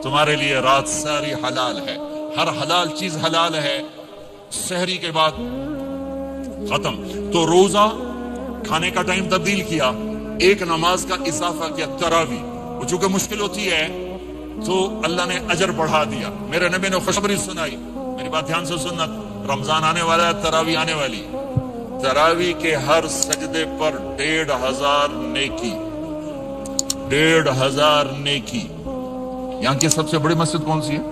تمہارے لیے رات ساری حلال ہے، ہر حلال چیز حلال ہے، سحری کے بعد ختم۔ تو روزہ کھانے کا ٹائم تبدیل کیا، ایک نماز کا اضافہ کیا، تراویح، وہ چونکہ مشکل ہوتی ہے تو اللہ نے اجر بڑھا دیا۔ میرے نبی نے خوشخبری سنائی، میری بات دھیان سے سننا، رمضان آنے والا ہے، تراویح آنے والی، تراویح کے ہر سجدے پر 1500 نیکی، 1500 نیکی۔ یہاں کی سب سے بڑی مسجد کون سی ہے؟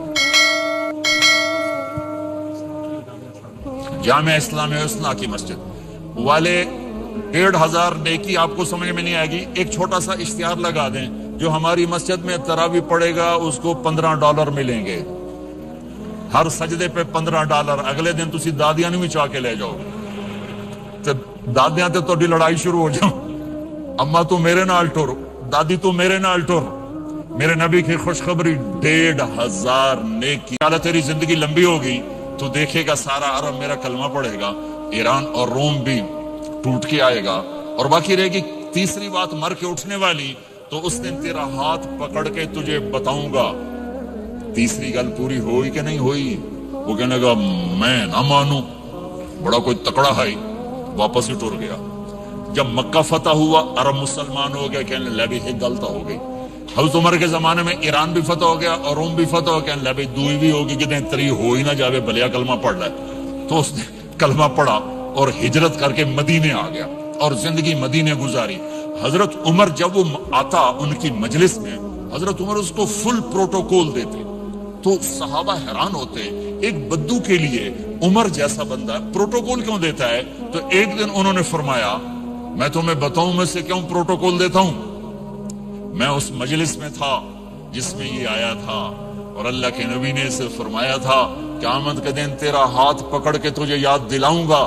جامعہ اسلامیہ حسنہ کی مسجد والے 1500 نیکی آپ کو سمجھ میں نہیں آئے گی۔ ایک چھوٹا سا اشتہار لگا دیں، جو ہماری مسجد میں تراویح پڑے گا اس کو $15 ملیں گے، ہر سجدے پہ $15۔ اگلے دن تسی دادیاں نہیں چاہ کے لے جاؤ، دادیاں تے تھوڑی لڑائی شروع ہو جاؤ، اما تو میرے نال ٹر، دادی تو میرے نال ٹر۔ میرے نبی کی خوشخبری 1500 نیکی۔ اللہ تیری زندگی لمبی ہوگی تو دیکھے گا سارا عرب میرا کلمہ پڑھے گا، ایران اور روم بھی ٹوٹ کے آئے گا، اور باقی رہے گی تیسری بات مر کے اٹھنے والی، تو اس دن تیرا ہاتھ پکڑ کے تجھے بتاؤں گا۔ تیسری گل پوری ہوئی کہ نہیں ہوئی؟ وہ کہنے گا میں نہ مانوں، بڑا کوئی تکڑا ہے، واپس ہی ٹر گیا۔ جب مکہ فتح ہوا، عرب مسلمان ہو گیا، کہنے لگے ایک غلط ہو گئی۔ حضرت عمر کے زمانے میں ایران بھی فتح ہو گیا اور روم بھی فتح ہو گیا، کہنے لگے دوئی بھی ہوگی، کہتے ہیں تری ہو ہی نہ جاوے، بھلیا کلمہ پڑھ لے۔ تو اس نے کلمہ پڑھا اور ہجرت کر کے مدینے آ گیا اور زندگی مدینے گزاری۔ حضرت عمر جب وہ آتا ان کی مجلس میں، حضرت عمر اس کو فل پروٹوکول دیتے، تو صحابہ حیران ہوتے، ایک بدو کے لیے عمر جیسا بندہ پروٹوکول کیوں دیتا ہے؟ تو ایک دن انہوں نے فرمایا میں تمہیں بتاؤں میں سے کیوں پروٹوکول دیتا ہوں؟ میں اس مجلس میں تھا جس میں یہ آیا تھا، اور اللہ کے نبی نے اسے فرمایا تھا قیامت کے دن تیرا ہاتھ پکڑ کے تجھے یاد دلاؤں گا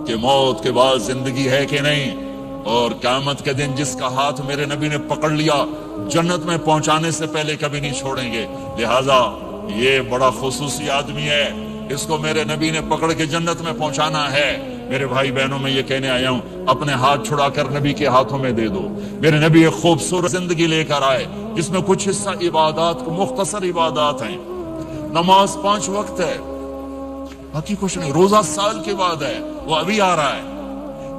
کہ موت کے بعد زندگی ہے کہ نہیں، اور قیامت کے دن جس کا ہاتھ میرے نبی نے پکڑ لیا جنت میں پہنچانے سے پہلے کبھی نہیں چھوڑیں گے۔ لہٰذا یہ بڑا خصوصی آدمی ہے، اس کو میرے نبی نے پکڑ کے جنت میں پہنچانا ہے۔ میرے بھائی بہنوں میں یہ کہنے آیا ہوں، اپنے ہاتھ چھڑا کر نبی کے ہاتھوں میں دے دو۔ میرے نبی ایک خوبصورت زندگی لے کر آئے جس میں کچھ حصہ عبادات کو، مختصر عبادات ہیں، نماز 5 وقت ہے، باقی کچھ نہیں، روزہ سال کے بعد ہے، وہ ابھی آ رہا ہے۔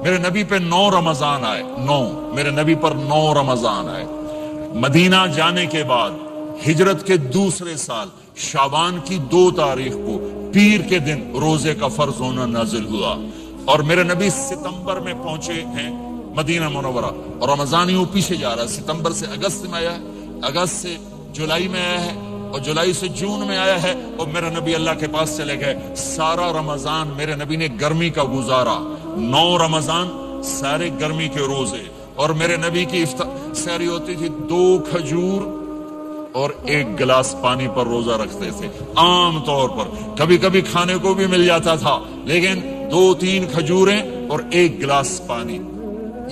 میرے نبی پہ 9 رمضان آئے، 9، میرے نبی پر 9 رمضان آئے۔ مدینہ جانے کے بعد ہجرت کے دوسرے سال شعبان کی 2 تاریخ کو پیر کے دن روزے کا فرض ہونا نازل ہوا، اور میرے نبی ستمبر میں پہنچے ہیں مدینہ منورہ، اور رمضان یوں پیچھے جا رہا ہے، ستمبر سے اگست میں آیا ہے، اگست سے جولائی میں آیا ہے، اور جولائی سے جون میں آیا ہے، اور میرے نبی اللہ کے پاس چلے گئے۔ سارا رمضان میرے نبی نے گرمی کا گزارا، 9 رمضان سارے گرمی کے روزے، اور میرے نبی کی سحری ہوتی تھی 2 کھجور اور 1 گلاس پانی پر روزہ رکھتے تھے عام طور پر، کبھی کبھی کھانے کو بھی مل جاتا تھا، لیکن 2-3 کھجوریں اور 1 گلاس پانی،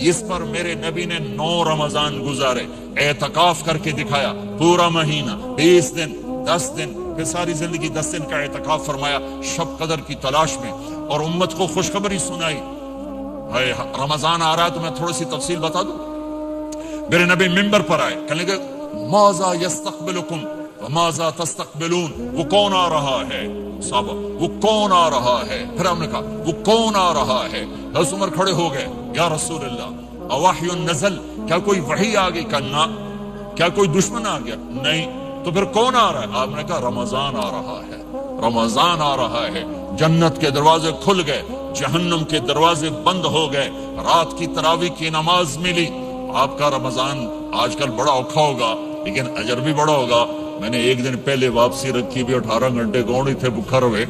اس پر میرے نبی نے 9 رمضان گزارے، اعتکاف کر کے دکھایا، پورا مہینہ 20 دن 10 دن، پھر ساری زندگی 10 دن کا اعتکاف فرمایا شب قدر کی تلاش میں، اور امت کو خوشخبری سنائی۔ رمضان آ رہا ہے تو میں تھوڑی سی تفصیل بتا دوں۔ میرے نبی منبر پر آئے، کہنے لگے ماذا یستقبلکم وماذا تستقبلون، وہ کون آ رہا ہے؟ صحابہ وہ کون آ رہا ہے؟ پھر ہم نے کہا وہ کون آ رہا ہے؟ حضرت عمر کھڑے ہو گئے، یا رسول اللہ اوحی نزل، کیا کوئی وحی آ گئی؟ کہا کیا کوئی دشمن آ گیا؟ نہیں۔ تو پھر کون آ رہا ہے؟ آپ نے کہا رمضان آ رہا ہے، رمضان آ رہا ہے۔ جنت کے دروازے کھل گئے، جہنم کے دروازے بند ہو گئے، رات کی تراویح کی نماز ملی۔ آپ کا رمضان آج کل بڑا اوکھا ہوگا لیکن اجر بھی بڑا ہوگا۔ میں نے ایک دن پہلے واپسی رکھی بھی، 18 گھنٹے کون ہی تھے بکھر ہوئے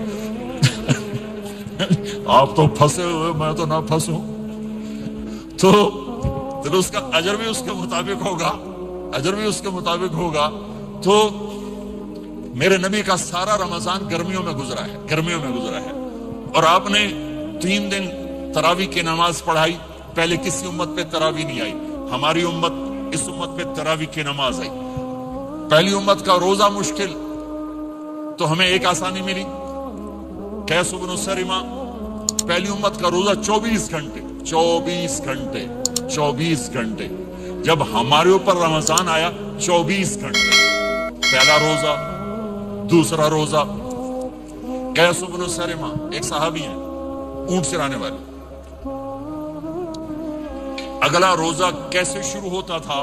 آپ تو پھنسے ہوئے، میں تو نہ پھنسوں، تو پھر اس کا اجر بھی اس کے مطابق ہوگا، اجر بھی اس کے مطابق ہوگا۔ تو میرے نبی کا سارا رمضان گرمیوں میں گزرا ہے، گرمیوں میں گزرا ہے، اور آپ نے 3 دن تراویح کی نماز پڑھائی۔ پہلے کسی امت پہ تراویح نہیں آئی، ہماری امت، اس امت پہ تراویح کی نماز آئی۔ پہلی امت کا روزہ مشکل، تو ہمیں ایک آسانی ملی، قیس بن سریمہ، پہلی امت کا روزہ 24 گھنٹے، 24 گھنٹے، 24 گھنٹے، جب ہمارے اوپر رمضان آیا 24 گھنٹے، پہلا روزہ، دوسرا روزہ۔ قیس بن سرمہ ایک صحابی ہیں، اونٹ چرانے والے۔ اگلا روزہ کیسے شروع ہوتا تھا؟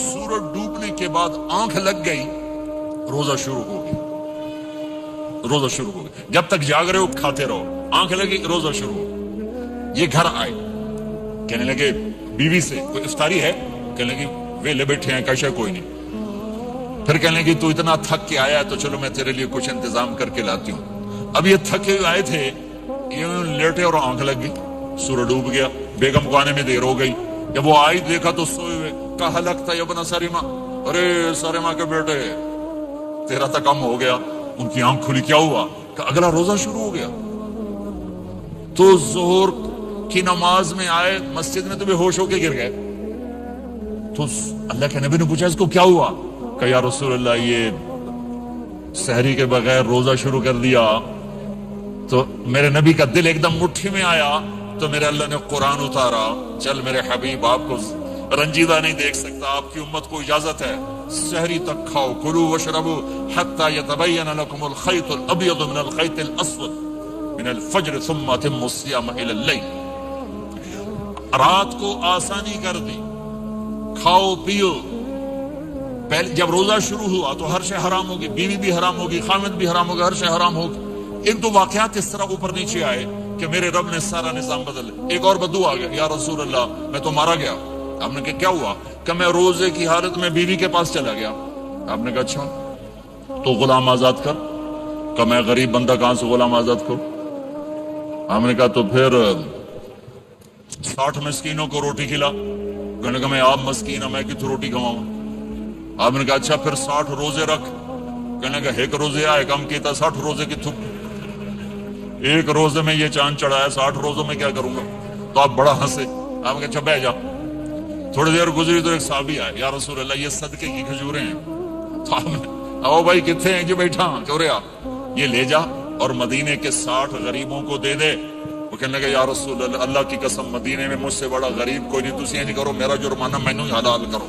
سورج ڈوبنے کے بعد آنکھ لگ گئی، روزہ شروع ہو گیا، روزہ شروع ہو گیا۔ جب تک جاگ رہے ہو کھاتے رہو، آنکھ لگی روزہ شروع ہو۔ یہ گھر آئے، کہنے لگے بیوی سے کوئی افطاری ہے؟ کہنے لگے ویلے بیٹھے ہیں، کیسے کوئی نہیں۔ پھر کہنے لگے تو اتنا تھک کے آیا تو چلو میں تیرے لیے کچھ انتظام کر کے لاتی ہوں۔ اب یہ تھکے ہوئے آئے تھے، یہ لیٹے اور آنکھ لگ گئی، سورج ڈوب گیا، بیگم کو آنے میں دیر ہو گئی۔ جب وہ آئی دیکھا تو سوئے ہوئے، کہا لگتا ہے ابن سرمہ، ارے سرمہ کے بیٹے تیرا تو کم ہو گیا۔ ان کی آنکھ کھلی، کیا ہوا؟ کہ اگلا روزہ شروع ہو گیا۔ تو ظہر کی نماز میں آئے مسجد میں تو بے ہوش ہو کے گر گئے۔ تو اللہ کے نبی نے پوچھا اس کو کیا ہوا؟ کہ یا رسول اللہ یہ سحری کے بغیر روزہ شروع کر دیا۔ تو میرے نبی کا دل ایک دم مٹھی میں آیا، تو میرے اللہ نے قرآن اتارا، چل میرے حبیب آپ کو رنجیدہ نہیں دیکھ سکتا، آپ کی امت کو اجازت ہے سحری تک کھاؤ، کلوا واشربوا حتی یتبین لکم الخیط الابیض من الخیط الاسود من الفجر ثم اتموا الصیام الی اللیل۔ رات کو آسانی کر دی، کھاؤ پیو۔ پہلے جب روزہ شروع ہوا تو ہر شے حرام ہوگی، بیوی بھی حرام ہوگی، خامد بھی حرام ہوگا، ہر شے حرام ہوگی۔ ایک دو واقعات اس طرح اوپر نیچے آئے کہ میرے رب نے سارا نظام بدل۔ ایک اور بدو آ گیا، یا رسول اللہ میں تو مارا گیا۔ آپ نے کہا کیا ہوا؟ کہ میں روزے کی حالت میں بیوی کے پاس چلا گیا۔ آپ نے کہا اچھا تو غلام آزاد کر۔ کہ میں غریب بندہ کہاں سے غلام آزاد کروں؟ آپ نے کہا تو پھر 60 مسکینوں کو روٹی کھلا۔ کہنے کہا میں آپ مسکین ہوں، میں کتوں روٹی کھواؤں؟ آپ نے کہا اچھا پھر 60 روزے رکھ۔ کہنے کہا ایک روزے آئے کم کیتا، 60 روزے کی تھک، ایک روزے میں یہ چاند چڑھایا، 60 روزوں میں کیا کروں گا؟ تو آپ بڑا ہنسے۔ آپ نے کہا اچھا بیٹھ جا۔ تھوڑی دیر گزری تو ایک صحابی آئے، یا رسول اللہ یہ صدقے کی کھجوریں ہیں۔ تو آپ نے او بھائی کتنے ہیں؟ جو بیٹھا چورے آ، یہ لے جا اور مدینے کے 60 غریبوں کو دے دے۔ وہ کہنے لگا یا رسول اللہ اللہ کی قسم مدینے میں مجھ سے بڑا غریب کوئی نہیں، تسی یہ نہیں کرو، میرا جرمانہ مینوں ہی حلال کرو۔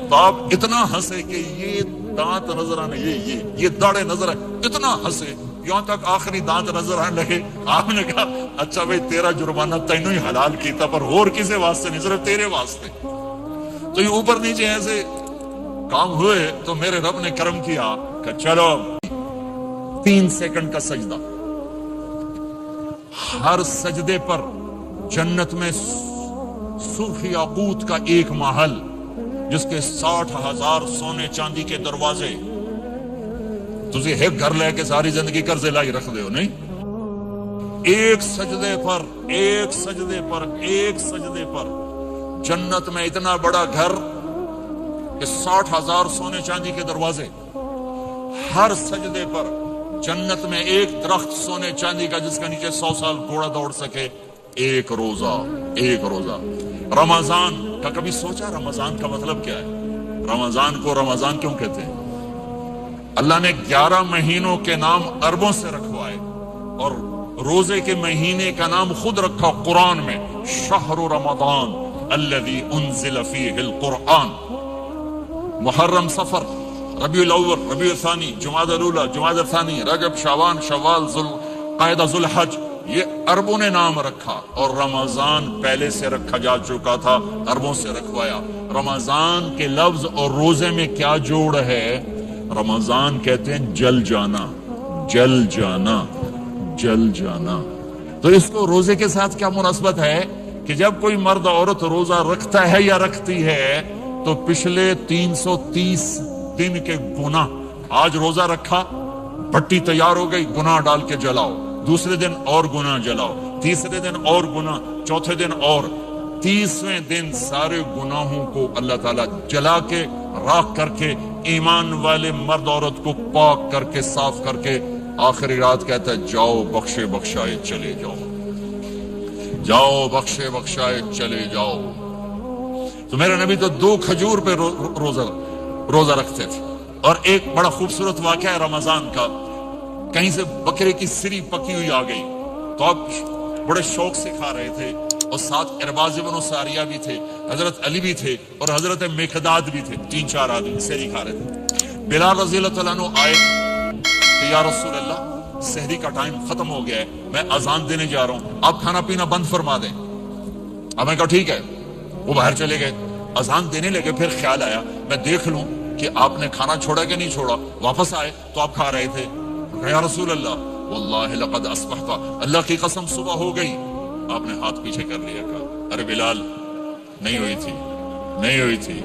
تو آپ اتنا ہنسے کہ یہ دانت نظر آنے، یہ داڑے نظر آئے، اتنا ہنسے یہاں تک آخری دانت نظر آنے لگے۔ آپ نے کہا اچھا بھائی تیرا جرمانہ تینوں ہی حلال کیتا، پر اور کسی واسطے نہیں، صرف تیرے واسطے۔ تو یہ اوپر نیچے ایسے کام ہوئے تو میرے رب نے کرم کیا کہ چلو 3 سیکنڈ کا سجدہ، ہر سجدے پر جنت میں سرخ یاقوت کا ایک محل جس کے 60,000 سونے چاندی کے دروازے۔ تسی ایک گھر لے کے ساری زندگی قرضے لائی رکھ دے ہو نہیں؟ ایک سجدے پر جنت میں اتنا بڑا گھر کہ 60,000 سونے چاندی کے دروازے، ہر سجدے پر جنت میں ایک درخت سونے چاندی کا جس کا نیچے 100 سال گھوڑا دوڑ سکے۔ ایک روزہ رمضان کا کبھی سوچا رمضان کا مطلب کیا ہے؟ رمضان کو رمضان کیوں کہتے ہیں؟ اللہ نے 11 مہینوں کے نام عربوں سے رکھوائے اور روزے کے مہینے کا نام خود رکھا قرآن میں، شہر رمضان الذی انزل فیہ القرآن۔ محرم، صفر، ربیع الاول، ربیع الثانی، جمادی الاولی، جمادی الثانی، رجب، شعبان، شوال، ذوالقعدہ، ذوالحج، یہ عربوں نے نام رکھا۔ اور رمضان پہلے سے رکھا جا چکا تھا، عربوں سے رکھوایا۔ رمضان کے لفظ اور روزے میں کیا جوڑ ہے؟ رمضان کہتے ہیں جل جانا، جل جانا، جل جانا۔ تو اس کو روزے کے ساتھ کیا مناسبت ہے کہ جب کوئی مرد عورت روزہ رکھتا ہے یا رکھتی ہے تو پچھلے 330 دن کے گناہ، آج روزہ رکھا، بھٹی تیار ہو گئی، گناہ ڈال کے جلاؤ، دوسرے دن اور گناہ جلاؤ، تیسرے دن اور گناہ، چوتھے دن اور، 30ویں دن سارے گناہوں کو اللہ تعالیٰ جلا کے راکھ کر کے ایمان والے مرد عورت کو پاک کر کے صاف کر کے آخری رات کہتا ہے جاؤ بخشے بخشائے چلے جاؤ، جاؤ بخشے بخشائے چلے جاؤ۔ تو میرے نبی تو 2 کھجور پہ روزہ رکھتے تھے۔ اور ایک بڑا خوبصورت واقعہ ہے رمضان کا، کہیں سے بکرے کی سری پکی ہوئی آ گئی تو آپ بڑے شوق سے کھا رہے تھے اور ساتھ ارباز بن ساریہ بھی تھے، حضرت علی بھی تھے اور حضرت مقداد بھی تھے، 3-4 آدمی سحری کھا رہے تھے۔ بلال رضی اللہ تعالیٰ عنہ آئے کہ یا رسول اللہ سحری کا ٹائم ختم ہو گیا ہے، میں اذان دینے جا رہا ہوں، آپ کھانا پینا بند فرما دیں۔ اب میں کہا ٹھیک ہے، وہ باہر چلے گئے، اذان دینے لگے، پھر خیال آیا میں دیکھ لوں کہ آپ نے کھانا چھوڑا کہ نہیں چھوڑا، واپس آئے تو آپ کھا رہے تھے۔ یا رسول اللہ واللہ لقد اصبحت، اللہ کی قسم صبح ہو گئی۔ آپ نے ہاتھ پیچھے کر لیا، کہا ارے بلال نہیں ہوئی تھی، نہیں ہوئی تھی،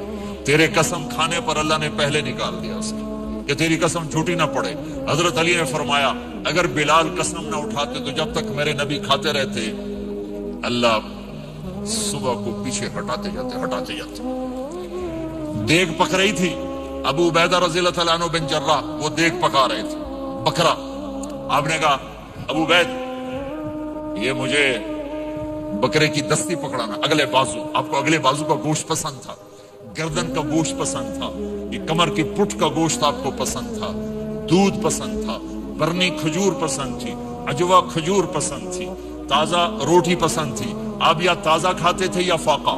تیرے قسم کھانے پر اللہ نے پہلے نکال دیا اس کی کہ تیری قسم جھوٹی نہ پڑے۔ حضرت علی نے فرمایا اگر بلال قسم نہ اٹھاتے تو جب تک میرے نبی کھاتے رہتے اللہ صبح کو پیچھے ہٹاتے جاتے۔ دیگ پک رہی تھی، ابو عبیدہ رضی اللہ تعالیٰ عنہ بن جراح وہ دیگ پکا رہے تھے، بکرا۔ آپ نے کہا ابو عبید یہ مجھے بکرے کی دستی پکڑانا، اگلے بازو، آپ کو اگلے بازو کا گوشت پسند تھا، گردن کا گوشت پسند تھا، یہ کمر کی پٹھ کا گوشت آپ کو پسند تھا، دودھ پسند تھا، برنی کھجور پسند تھی، عجوا کھجور پسند تھی، تازہ روٹی پسند تھی۔ آپ یا تازہ کھاتے تھے یا فاقہ،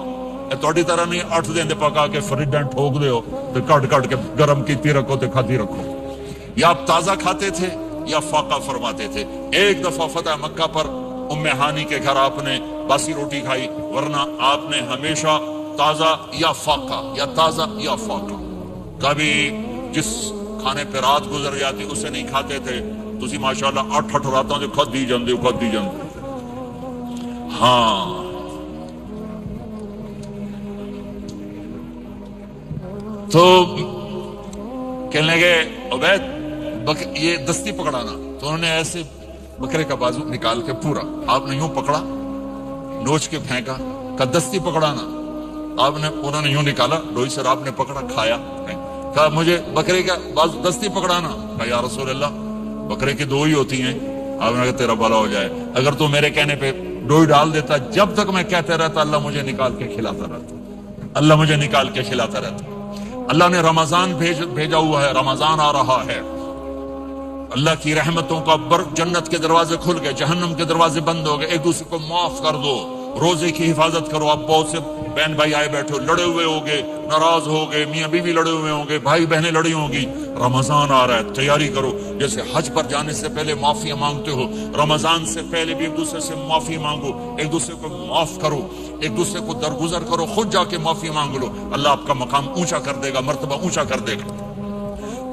توڑی طرح نہیں 8 دن دے پکا کے فریڈن ٹھوک دے ہو تو کٹ کے گرم کیتی رکھو تو کھاتی رکھو، یا آپ تازہ کھاتے تھے یا فاقہ فرماتے تھے۔ ایک دفعہ فتح مکہ پر ام ہانی کے گھر آپ نے باسی روٹی کھائی، ورنہ آپ نے ہمیشہ تازہ یا فاقہ یا تازہ یا فاقہ، کبھی جس کھانے پہ رات گزر جاتی اسے نہیں کھاتے تھے۔ تسی ماشاءاللہ 8 راتوں سے کھدی جاندے۔ ہاں تو کہنے لگے عبید یہ دستی پکڑانا، تو انہوں نے ایسے بکرے کا بازو نکال کے پورا آپ نے یوں پکڑا، نوچ کے پھینکا، کہا دستی پکڑانا، انہوں نے یوں نکالا، ڈوئی سر آپ نے پکڑا، کھایا، کہا مجھے بکرے کا بازو دستی پکڑانا، کہا یا رسول اللہ بکرے کی 2 ہی ہوتی ہیں۔ آپ نے کہا تیرا بھلا ہو جائے، اگر تو میرے کہنے پہ ڈوئی ڈال دیتا، جب تک میں کہتے رہتا اللہ مجھے نکال کے کھلاتا رہتا، اللہ مجھے نکال کے کھلاتا رہتا۔ اللہ نے رمضان بھیجا ہوا ہے، رمضان آ رہا ہے، اللہ کی رحمتوں کا جنت کے دروازے کھل گئے، جہنم کے دروازے بند ہو گئے، ایک دوسرے کو معاف کر دو، روزے کی حفاظت کرو۔ آپ بہت سے بہن بھائی آئے بیٹھے ہو، لڑے ہوئے ہوگے، ناراض ہوگے، میاں بیوی لڑے ہوئے ہوں گے، بھائی بہنیں لڑی ہوں گی، رمضان آ رہا ہے، تیاری کرو۔ جیسے حج پر جانے سے پہلے معافی مانگتے ہو، رمضان سے پہلے بھی ایک دوسرے سے معافی مانگو، ایک دوسرے کو معاف کرو، ایک دوسرے کو درگزر کرو، خود جا کے معافی مانگ لو، اللہ آپ کا مقام اونچا کر دے گا، مرتبہ اونچا کر دے گا۔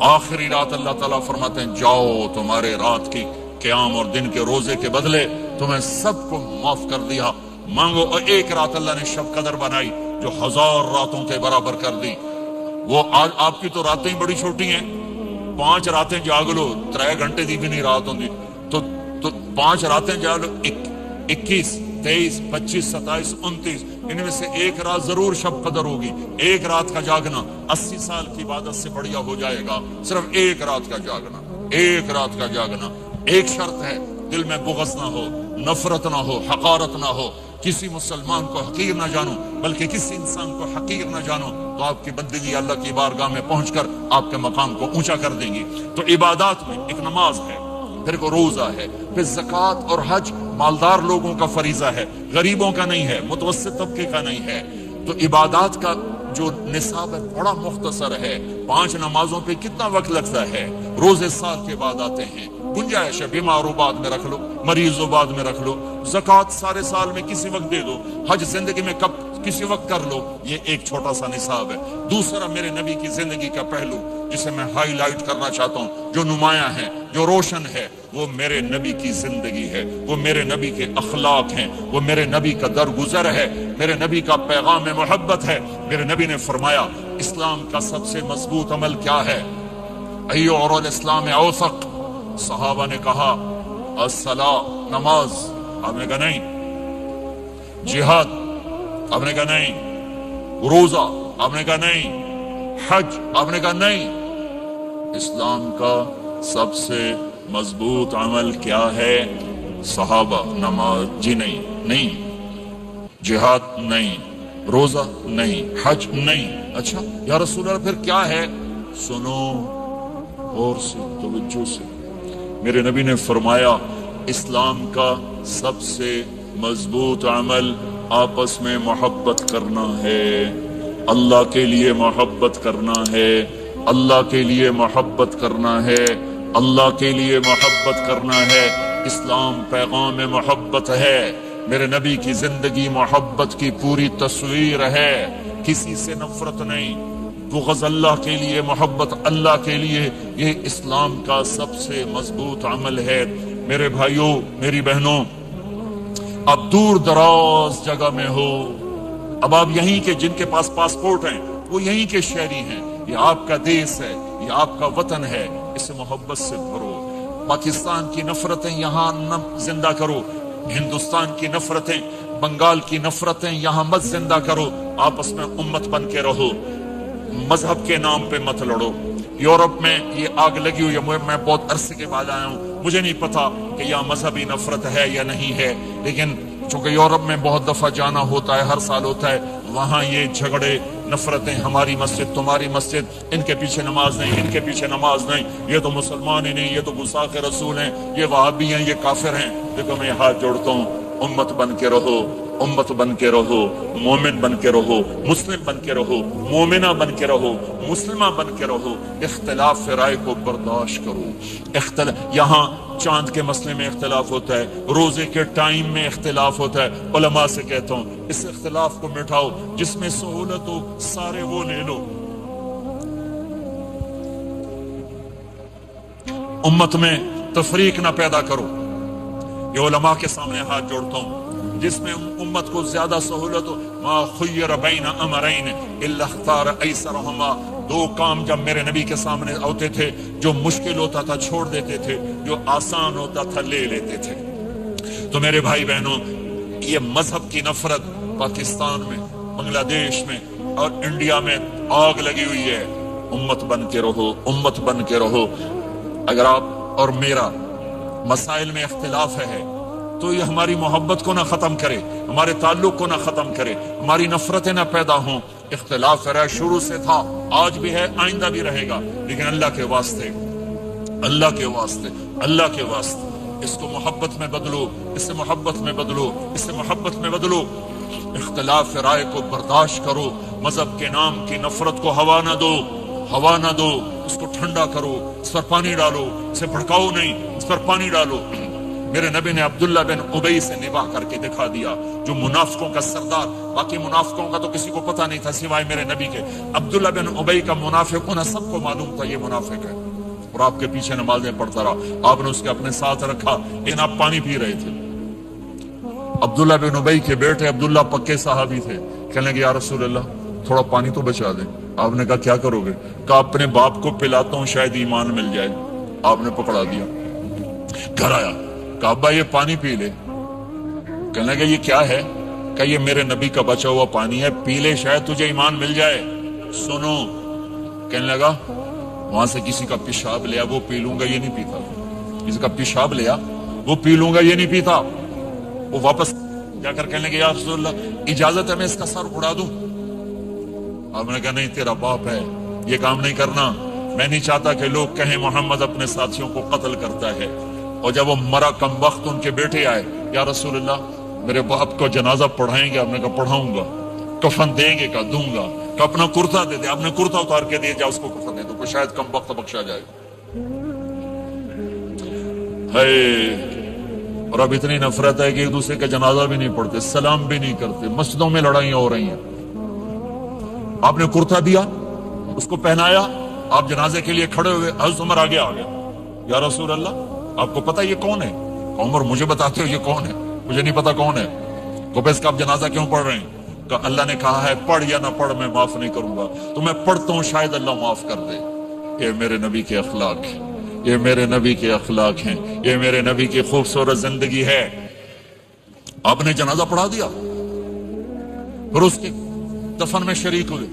آخری رات اللہ تعالیٰ فرماتے ہیں جاؤ تمہارے رات کی قیام اور دن کے روزے کے بدلے تمہیں سب کو معاف کر دیا، مانگو۔ اور ایک رات اللہ نے شب قدر بنائی جو 1000 راتوں کے برابر کر دی۔ وہ آج آپ کی تو راتیں بڑی چھوٹی ہیں، 5 راتیں جاگ لو، 3 گھنٹے دی بھی نہیں رات ہوندی، تو 5 راتیں جاگ لو، 21 23 25 27 29 ان میں سے ایک رات ضرور شب قدر ہوگی۔ ایک رات کا جاگنا 80 سال کی عبادت سے بڑھیا ہو جائے گا، صرف ایک رات کا جاگنا، ایک رات کا جاگنا۔ ایک شرط ہے دل میں بغض نہ ہو، نفرت نہ ہو، حقارت نہ ہو، کسی مسلمان کو حقیر نہ جانو بلکہ کسی انسان کو حقیر نہ جانو، تو آپ کی بندگی اللہ کی بارگاہ میں پہنچ کر آپ کے مقام کو اونچا کر دیں گی۔ تو عبادات میں ایک نماز ہے، پھر کو روزہ ہے، پھر زکوٰۃ اور حج مالدار لوگوں کا فریضہ ہے، غریبوں کا نہیں ہے، متوسط طبقے کا نہیں ہے۔ تو عبادات کا جو نصاب ہے بڑا مختصر ہے، 5 نمازوں پہ کتنا وقت لگتا ہے، روزے سال کے بعد آتے ہیں، گنجائش ہے، بیماروں بعد میں رکھ لو، مریضوں بعد میں رکھ لو، زکوٰۃ سارے سال میں کسی وقت دے دو، حج زندگی میں کب کسی وقت کر لو، یہ ایک چھوٹا سا نصاب ہے۔ دوسرا میرے نبی کی زندگی کا پہلو جسے میں ہائی لائٹ کرنا چاہتا ہوں، جو نمایاں ہے، جو روشن ہے، وہ میرے نبی کی زندگی ہے، وہ میرے نبی کے اخلاق ہیں، وہ میرے نبی کا درگزر ہے، میرے نبی کا پیغام محبت ہے۔ میرے نبی نے فرمایا اسلام کا سب سے مضبوط عمل کیا ہے؟ ایو اور الاسلام اوثق، صحابہ نے کہا الصلاۃ، نماز، آپ نے کہا نہیں، جہاد، آپ نے کہا نہیں، روزہ، آپ نے کہا نہیں، حج، آپ نے کہا نہیں۔ اسلام کا سب سے مضبوط عمل کیا ہے؟ صحابہ، نماز، جی نہیں، جہاد نہیں، روزہ نہیں، حج نہیں۔ اچھا یا رسول اللہ پھر کیا ہے؟ سنو اور سے توجہ سے، میرے نبی نے فرمایا اسلام کا سب سے مضبوط عمل آپس میں محبت کرنا ہے، اللہ کے لیے محبت کرنا ہے، اللہ کے لیے محبت کرنا ہے، اللہ کے لیے محبت کرنا ہے۔ اسلام پیغام محبت ہے، میرے نبی کی زندگی محبت کی پوری تصویر ہے، کسی سے نفرت نہیں، بغض اللہ کے لیے، محبت اللہ کے لیے، یہ اسلام کا سب سے مضبوط عمل ہے۔ میرے بھائیوں، میری بہنوں، اب دور دراز جگہ میں ہو، اب آپ یہیں کے جن کے پاس پاسپورٹ ہیں وہ یہیں کے شہری ہیں، یہ آپ کا دیس ہے، یہ آپ کا وطن ہے، اسے محبت سے بھرو۔ پاکستان کی نفرتیں یہاں نہ زندہ کرو، ہندوستان کی نفرتیں، بنگال کی نفرتیں یہاں مت زندہ کرو، آپس میں امت بن کے رہو، مذہب کے نام پہ مت لڑو۔ یورپ میں یہ آگ لگی ہوئی ہے، میں بہت عرصے کے بعد آیا ہوں، مجھے نہیں پتا کہ یہاں مذہبی نفرت ہے یا نہیں ہے، لیکن چونکہ یورپ میں بہت دفعہ جانا ہوتا ہے، ہر سال ہوتا ہے، وہاں یہ جھگڑے، نفرتیں، ہماری مسجد تمہاری مسجد، ان کے پیچھے نماز نہیں، ان کے پیچھے نماز نہیں، یہ تو مسلمان ہی نہیں، یہ تو گستاخ رسول ہیں، یہ وہابی ہیں، یہ کافر ہیں۔ دیکھو میں ہاتھ جوڑتا ہوں، امت بن کے رہو، امت بن کے رہو، مومن بن کے رہو، مسلم بن کے رہو، مومنہ بن کے رہو، مسلمہ بن کے رہو، اختلاف رائے کو برداشت کرو۔ یہاں چاند کے مسئلے میں اختلاف ہوتا ہے، روزے کے ٹائم میں اختلاف ہوتا ہے، علماء سے کہتا ہوں اس اختلاف کو مٹھاؤ، جس میں سہولت ہو سارے وہ لے لو۔ امت میں تفریق نہ پیدا کرو، یہ علماء کے سامنے ہاتھ جوڑتا ہوں، جس میں امت کو زیادہ سہولت ہو۔ ما خیر بین امرین الا اختار ایسرہما، دو کام جب میرے نبی کے سامنے ہوتے تھے، جو مشکل ہوتا تھا چھوڑ دیتے تھے، جو آسان ہوتا تھا لے لیتے تھے۔ تو میرے بھائی بہنوں، یہ مذہب کی نفرت پاکستان میں، بنگلہ دیش میں اور انڈیا میں آگ لگی ہوئی ہے۔ امت بن کے رہو، امت بن کے رہو۔ اگر آپ اور میرا مسائل میں اختلاف ہے تو یہ ہماری محبت کو نہ ختم کرے، ہمارے تعلق کو نہ ختم کرے، ہماری نفرتیں نہ پیدا ہوں۔ اختلاف رائے شروع سے تھا، آج بھی ہے، آئندہ بھی رہے گا، لیکن اللہ کے واسطے، اللہ کے واسطے، اللہ کے واسطے اس کو محبت میں بدلو، اس سے محبت میں بدلو، اس سے محبت میں بدلو۔ اختلاف رائے کو برداشت کرو، مذہب کے نام کی نفرت کو ہوا نہ دو، ہوا نہ دو، اس کو ٹھنڈا کرو، اس پر پانی ڈالو، اسے بھڑکاؤ نہیں، اس پر پانی ڈالو۔ میرے نبی نے عبداللہ بن ابی سے نباہ کر کے دکھا دیا، جو منافقوں کا سردار، باقی منافقوں کا تو کسی کو پتہ نہیں تھا سوائے میرے نبی کے، عبداللہ بن ابی کا منافق ہونا سب کو معلوم تھا، یہ منافق ہے، اور آپ کے پیچھے نمازیں پڑھتا رہا، آپ نے اس کے اپنے ساتھ رکھا، لیکن آپ پانی پی رہے تھے۔ عبداللہ بن ابی کے بیٹے عبداللہ پکے صحابی تھے، کہنے لگے یا رسول اللہ تھوڑا پانی تو بچا دیں۔ آپ نے کہا کیا کرو گے؟ کہا اپنے باپ کو پلاتا ہوں شاید ایمان مل جائے۔ آپ نے پکڑا دیا، گھر آیا، کہا ابا یہ پانی پی لے۔ کہنے لگا یہ کیا ہے؟ کہا یہ میرے نبی کا بچا ہوا پانی ہے، پی لے شاید تجھے ایمان مل جائے۔ سنو، کہنے لگا وہاں سے کسی کا پیشاب لیا وہ پی لوں گا، یہ نہیں پیتا، کسی کا پیشاب لیا وہ پی لوں گا، یہ نہیں پیتا۔ وہ واپس جا کر کہنے لگے یا رسول اللہ اجازت ہے میں اس کا سر اڑا دوں؟ آپ نے کہا نہیں، تیرا باپ ہے، یہ کام نہیں کرنا، میں نہیں چاہتا کہ لوگ کہیں محمد اپنے ساتھیوں کو قتل کرتا ہے۔ اور جب وہ مرا کم وقت ان کے بیٹے آئے، یا رسول اللہ میرے باپ کو جنازہ پڑھائیں گے؟ آپ نے کہا پڑھاؤں گا۔ کفن دیں گے؟ کہا دوں گا۔ کہ اپنا کرتا دے دے، آپ نے کرتا اتار کے دے، جا اس کو کفن دے دو، کوئی شاید کم وقت بخشا جائے۔ اور اب اتنی نفرت ہے کہ ایک دوسرے کا جنازہ بھی نہیں پڑھتے، سلام بھی نہیں کرتے، مسجدوں میں لڑائیاں ہو رہی ہیں۔ آپ نے کرتا دیا، اس کو پہنایا، آپ جنازے کے لیے کھڑے ہوئے، حضرت عمر آگے آ گیا، یا رسول اللہ آپ کو پتا یہ کون ہے؟ عمر مجھے بتاتے ہو یہ کون ہے؟ مجھے نہیں پتا کون ہے۔ تو پھر اس کا آپ جنازہ کیوں پڑھ رہے ہیں؟ کہ اللہ نے کہا ہے پڑھ یا نہ پڑھ میں معاف نہیں کروں گا، تو میں پڑھتا ہوں شاید اللہ معاف کر دے۔ یہ میرے نبی کے اخلاق ہیں، یہ میرے نبی کے اخلاق ہیں، یہ میرے نبی کی خوبصورت زندگی ہے۔ آپ نے جنازہ پڑھا دیا، پھر اس کے دفن میں شریک ہوئے،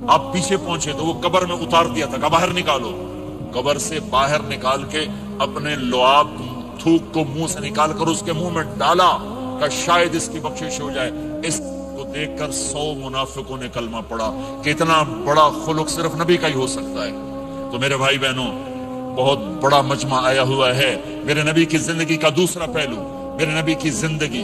آپ پیچھے پہنچے تو وہ قبر میں اتار دیا تھا کہ باہر نکالو۔ قبر سے باہر نکال کے اپنے لعاب تھوک کو منہ سے نکال کر اس کے منہ میں ڈالا کہ شاید اس کی بخشش ہو جائے۔ اس کو دیکھ کر 100 منافقوں نے کلمہ پڑھا کہ اتنا بڑا خلق صرف نبی کا ہی ہو سکتا ہے۔ تو میرے بھائی بہنوں، بہت بڑا مجمع آیا ہوا ہے، میرے نبی کی زندگی کا دوسرا پہلو، میرے نبی کی زندگی،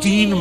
3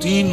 3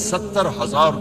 70,000